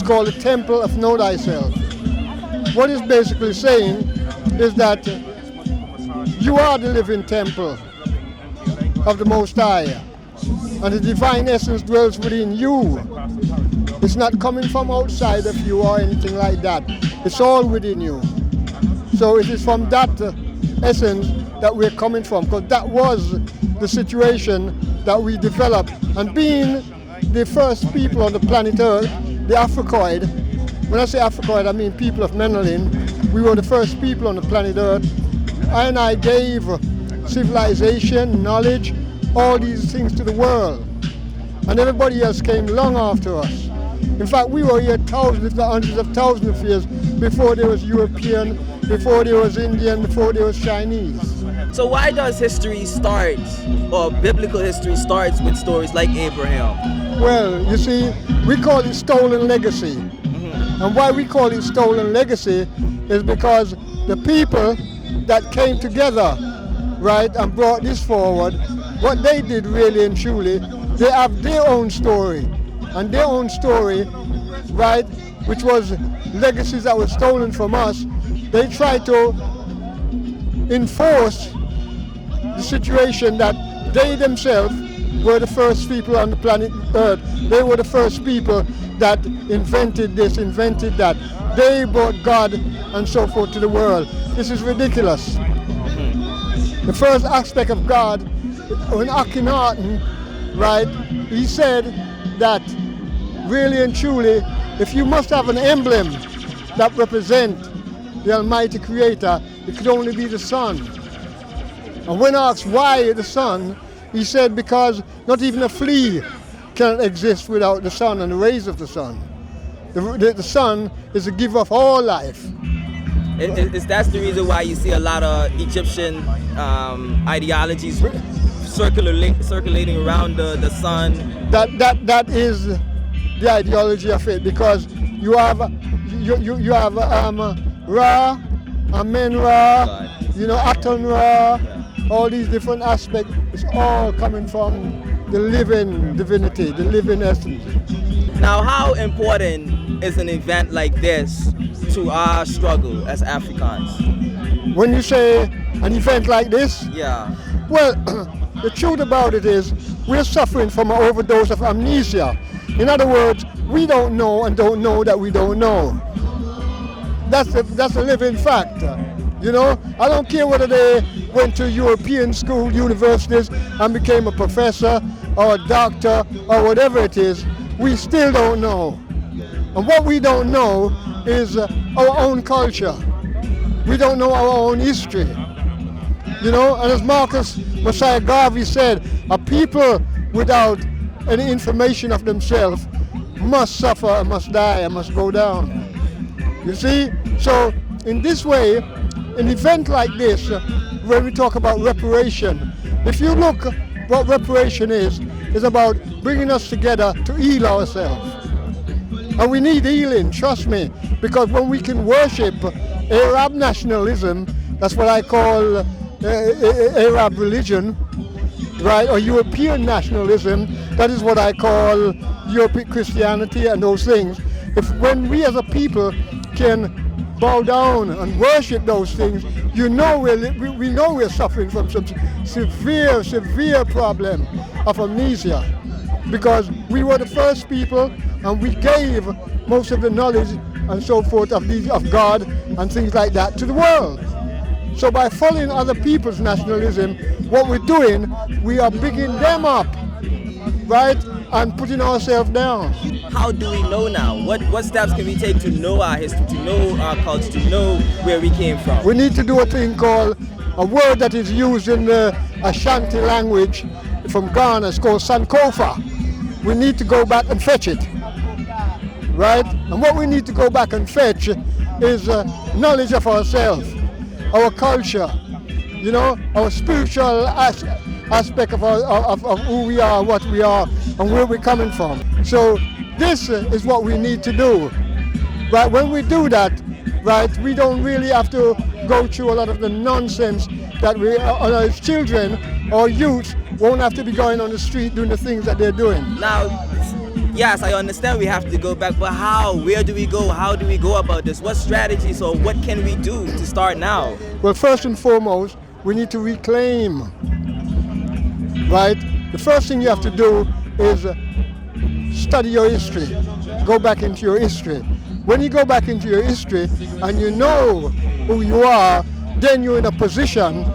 called the Temple of Know Thyself. What it's basically saying is that you are the living temple of the Most High, and the divine essence dwells within you. It's not coming from outside of you or anything like that. It's all within you. So it is from that essence that we're coming from, because that was the situation that we developed. And being the first people on the planet Earth, the Africoid, when I say Africoid, I mean people of Menelin, we were the first people on the planet Earth, and I gave civilization, knowledge, all these things to the world. And everybody else came long after us. In fact, we were here thousands, if not hundreds of thousands of years before there was European, before there was Indian, before there was Chinese. So why does history start, or biblical history starts with stories like Abraham? Well, you see, we call it stolen legacy. And why we call it stolen legacy is because the people that came together, right, and brought this forward, what they did really and truly, they have their own story. And their own story, right, which was legacies that were stolen from us, they tried to enforce the situation that they themselves were the first people on the planet Earth. They were the first people that invented this, invented that. They brought God and so forth to the world. This is ridiculous. The first aspect of God, when Akhenaten, right, he said that really and truly, if you must have an emblem that represents the Almighty Creator, it could only be the sun. And when asked why the sun, he said because not even a flea cannot exist without the sun and the rays of the sun. The sun is the giver of all life. Is that the reason why you see a lot of Egyptian ideologies circulating around the sun? That is the ideology of it, because you have Ra, Amen-Ra, Aton-Ra, all these different aspects. It's all coming from the living divinity, the living essence. Now, how important is an event like this to our struggle as Africans? When you say an event like this? Yeah. Well, the truth about it is we're suffering from an overdose of amnesia. In other words, we don't know and don't know that we don't know. That's a living fact. I don't care whether they went to European school, universities, and became a professor or a doctor or whatever it is, we still don't know. And what we don't know is our own culture. We don't know our own history. And as Marcus Messiah Garvey said, a people without any information of themselves must suffer and must die and must go down. You see? So in this way, an event like this, when we talk about reparation, if you look what reparation is about bringing us together to heal ourselves. And we need healing, trust me, because when we can worship Arab nationalism, that's what I call Arab religion, right, or European nationalism, that is what I call European Christianity and those things. When we as a people can bow down and worship those things, we know we're suffering from some severe problem of amnesia, because we were the first people and we gave most of the knowledge and so forth of God and things like that to the world. So by following other people's nationalism, what we're doing, we are bigging them up, right, and putting ourselves down. How do we know now? What steps can we take to know our history, to know our culture, to know where we came from? We need to do a thing called, a word that is used in the Ashanti language from Ghana, it's called Sankofa. We need to go back and fetch it, right? And what we need to go back and fetch is knowledge of ourselves, our culture, our spiritual aspect of who we are, what we are, and where we're coming from. So this is what we need to do. Right? When we do that, right, we don't really have to go through a lot of the nonsense that our children or youth won't have to be going on the street doing the things that they're doing. Now, Yes, I understand we have to go back, but how? Where do we go? How do we go about this? What strategies or what can we do to start now? Well, first and foremost, we need to reclaim, right? The first thing you have to do is study your history. Go back into your history. When you go back into your history and you know who you are, then you're in a position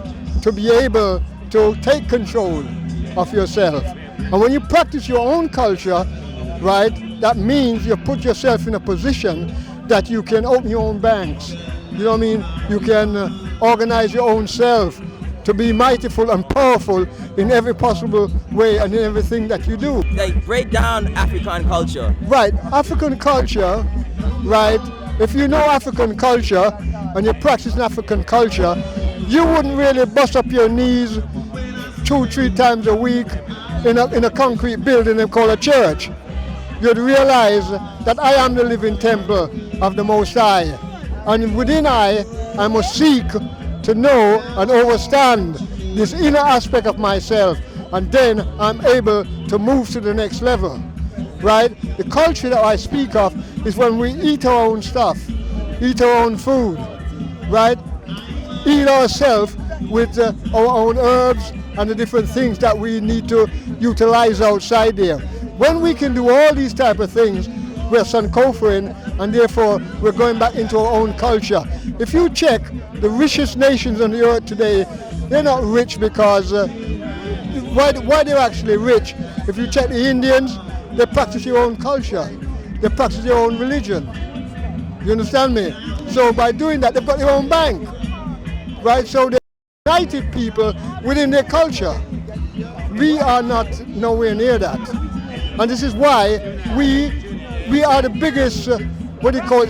to be able to take control of yourself. And when you practice your own culture, right, that means you put yourself in a position that you can open your own banks. You know what I mean? You can organize your own self to be mightyful and powerful in every possible way and in everything that you do. Like, break down African culture. Right, African culture, right, if you know African culture and you practice African culture, you wouldn't really bust up your knees 2-3 times a week in a concrete building they call a church. You'd realize that I am the living temple of the Most High. And within I must seek to know and understand this inner aspect of myself, and then I'm able to move to the next level, right? The culture that I speak of is when we eat our own stuff, eat our own food, right? Eat ourselves with our own herbs and the different things that we need to utilize outside there. When we can do all these type of things, we're Sankofering, and therefore we're going back into our own culture. If you check the richest nations on the earth today, they're not rich because, why they're actually rich? If you check the Indians, they practice their own culture. They practice their own religion. You understand me? So by doing that, they've got their own bank, right? So they're united people within their culture. We are not nowhere near that. And this is why we are the biggest,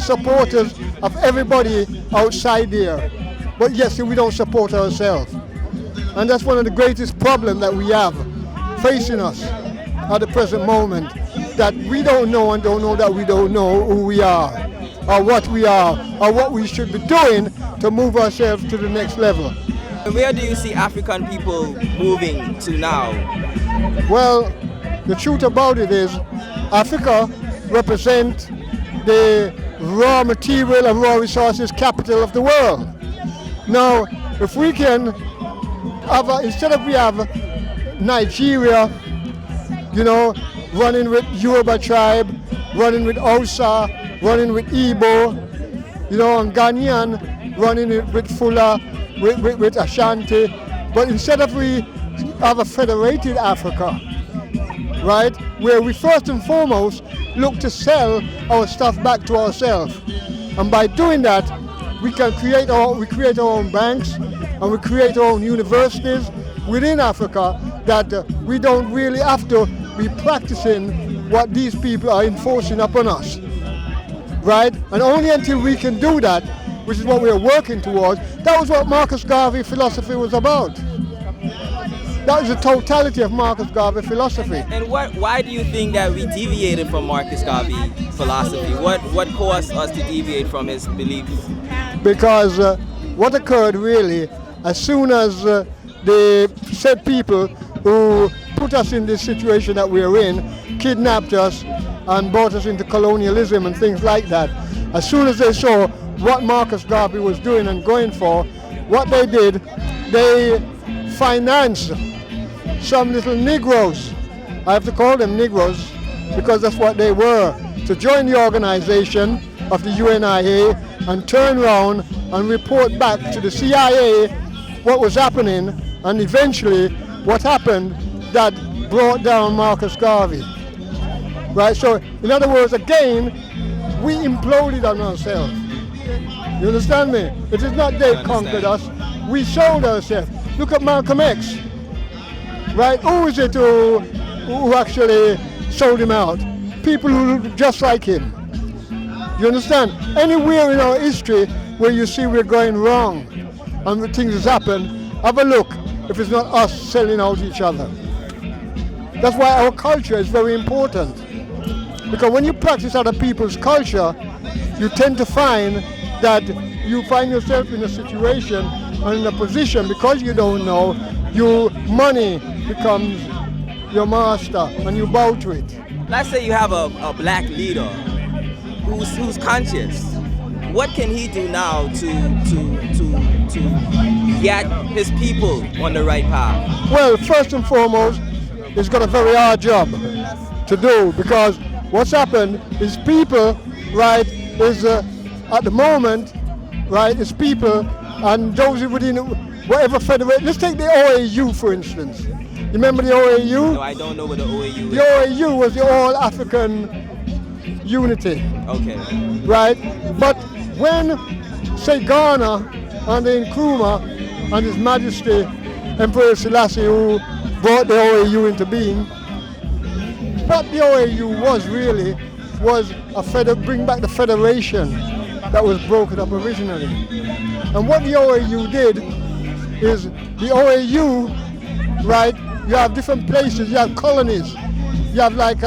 supporters of everybody outside there. But yes, we don't support ourselves. And that's one of the greatest problems that we have facing us at the present moment, that we don't know and don't know that we don't know who we are, or what we are, or what we should be doing to move ourselves to the next level. And where do you see African people moving to now? Well, the truth about it is, Africa represents the raw material and raw resources capital of the world. Now, if we can have, instead of we have Nigeria, running with Yoruba tribe, running with Hausa, running with Igbo, and Ghanaian running with Fula, with Ashanti, but instead of we have a federated Africa, right, where we first and foremost look to sell our stuff back to ourselves, and by doing that, we create our own banks, and we create our own universities within Africa, that we don't really have to be practicing what these people are enforcing upon us, right? And only until we can do that, which is what we are working towards. That was what Marcus Garvey philosophy was about. That was the totality of Marcus Garvey philosophy. And why do you think that we deviated from Marcus Garvey philosophy? What caused us to deviate from his beliefs? Because what occurred really, as soon as the said people who put us in this situation that we are in, kidnapped us and brought us into colonialism and things like that, as soon as they saw what Marcus Garvey was doing and going for, what they did, they financed some little Negroes, I have to call them Negroes because that's what they were, to join the organization of the UNIA and turn around and report back to the CIA what was happening, and eventually what happened that brought down Marcus Garvey. Right, so in other words, again, we imploded on ourselves. You understand me? It is not they conquered us, we sold ourselves. Look at Malcolm X, right? Who is it who actually sold him out? People who look just like him. You understand? Anywhere in our history where you see we're going wrong and things has happened, have a look if it's not us selling out each other. That's why our culture is very important. Because when you practice other people's culture, you tend to find that you find yourself in a situation and in a position, because you don't know, your money becomes your master and you bow to it. let's say you have a black leader who's conscious. What can he do now to get his people on the right path? Well, first and foremost, he's got a very hard job to do, because what's happened is people, right, is at the moment, right, is people and those within whatever federation. Let's take the OAU for instance. You remember the OAU? No, I don't know what the OAU is. The OAU was the All African Unity. Okay. Right? But when, say, Ghana under Nkrumah and His Majesty Emperor Selassie, who brought the OAU into being, what the OAU was really was bring back the federation that was broken up originally. And what the OAU did is the OAU, right, you have different places, you have colonies, you have like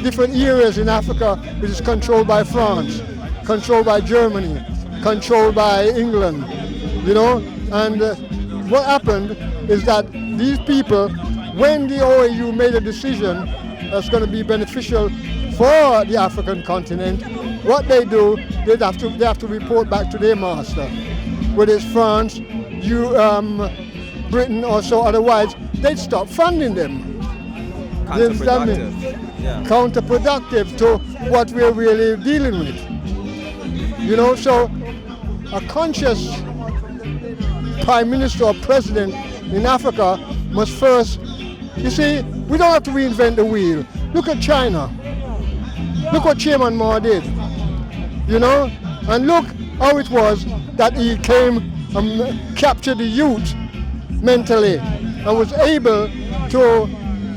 different areas in Africa which is controlled by France, controlled by Germany, controlled by England, you know. And what happened is that these people, when the OAU made a decision that's going to be beneficial for the African continent, what they do, they have to report back to their master, whether it's France, Britain or so. Otherwise, they'd stop funding them. Counterproductive. Yeah. Counterproductive to what we're really dealing with. You know, so a conscious prime minister or president in Africa must first, you see, we don't have to reinvent the wheel. Look at China. Look what Chairman Mao did, you know, and look how it was that he came and captured the youth mentally and was able to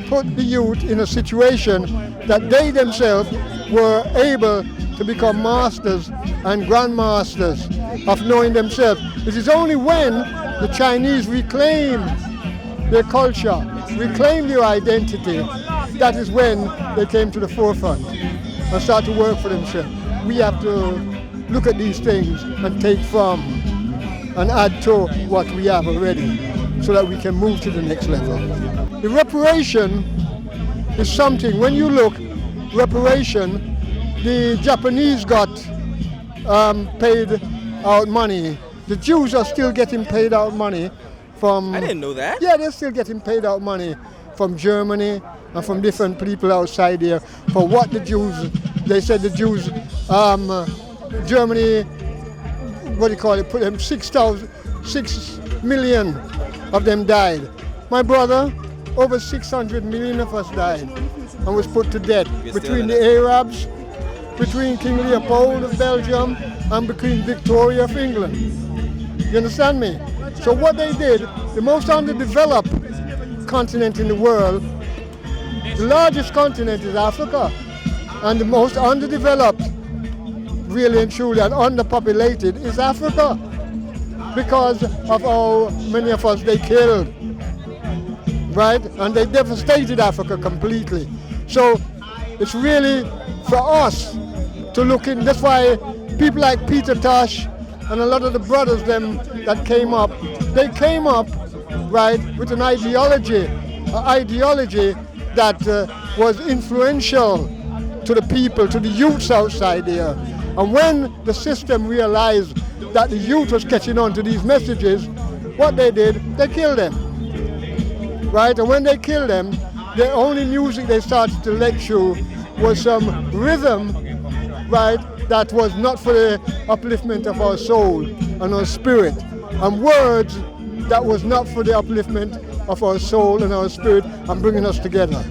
put the youth in a situation that they themselves were able to become masters and grandmasters of knowing themselves. It is only when the Chinese reclaim their culture, reclaim their identity, that is when they came to the forefront and start to work for themselves. We have to look at these things and take from and add to what we have already so that we can move to the next level. The reparation is something, when you look, reparation, the Japanese got paid out money. The Jews are still getting paid out money from... I didn't know that. Yeah, they're still getting paid out money from Germany and from different people outside there for what the Jews, they said the Jews, Germany, what do you call it, put them 6 million of them died. My brother, over 600 million of us died and was put to death between the Arabs, between King Leopold of Belgium and between Victoria of England. You understand me? So what they did, the most underdeveloped continent in the world, the largest continent is Africa, and the most underdeveloped, really and truly, and underpopulated is Africa, because of how many of us they killed, right? And they devastated Africa completely. So it's really for us to look in. That's why people like Peter Tosh and a lot of the brothers them that came up, they came up, right, with an ideology that was influential to the people, to the youths outside there. And when the system realized that the youth was catching on to these messages, what they did, they killed them, right? And when they killed them, the only music they started to lecture was some rhythm, right, that was not for the upliftment of our soul and our spirit, and words that was not for the upliftment of our soul and our spirit and bringing us together.